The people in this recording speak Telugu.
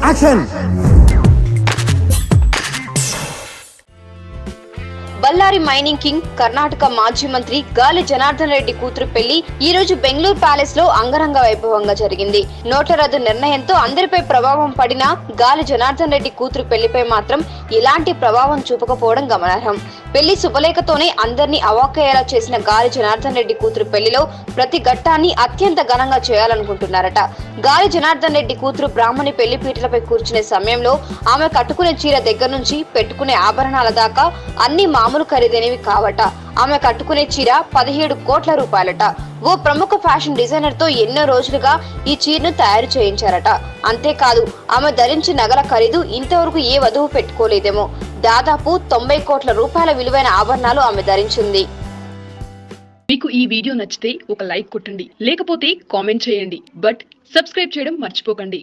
Action. Bellary mining king Karnataka మాజీ మంత్రి గాలి జనార్దన్ రెడ్డి కూతురు పెళ్లి ఈ రోజు బెంగళూరు ప్యాలెస్ లో అంగరంగ వైభవంగా జరిగింది. నోట్ల రద్దు నిర్ణయంతో అందరిపై ప్రభావం పడిన గాలి జనార్దన్ రెడ్డి కూతురు పెళ్లిపై మాత్రం ఎలాంటి ప్రభావం చూపకపోవడం గమనార్హం. పెళ్లి శుభలేఖతోనే అందరినీ అవాక్కయ్యేలా చేసిన గాలి జనార్దన్ రెడ్డి కూతురు పెళ్లిలో ప్రతి ఘట్టాన్ని అత్యంత ఘనంగా చేయాలనుకుంటున్నారట. గాలి జనార్దన్ రెడ్డి కూతురు బ్రాహ్మణి పెళ్లి పీటలపై కూర్చునే సమయంలో ఆమె కట్టుకునే చీర దగ్గర నుంచి పెట్టుకునే ఆభరణాల దాకా అన్ని మామూలు ఖరీదైనవి కావట. ఆమె కట్టుకునే చీర 17 కోట్ల రూపాయలట. ఓ ప్రముఖ ఫ్యాషన్ డిజైనర్ తో ఎన్నో రోజులుగా ఈ చీరను తయారు చేయించారట. అంతేకాదు ఆమె ధరించిన నగల ఖరీదు ఇంతవరకు ఏ వధువు పెట్టుకోలేదేమో. దాదాపు 90 కోట్ల రూపాయల విలువైన ఆభరణాలు ఆమె ధరించింది. మీకు ఈ వీడియో నచ్చితే ఒక లైక్ కొట్టండి, లేకపోతే కామెంట్ చేయండి. బట్ సబ్స్క్రైబ్ చేయడం మర్చిపోకండి.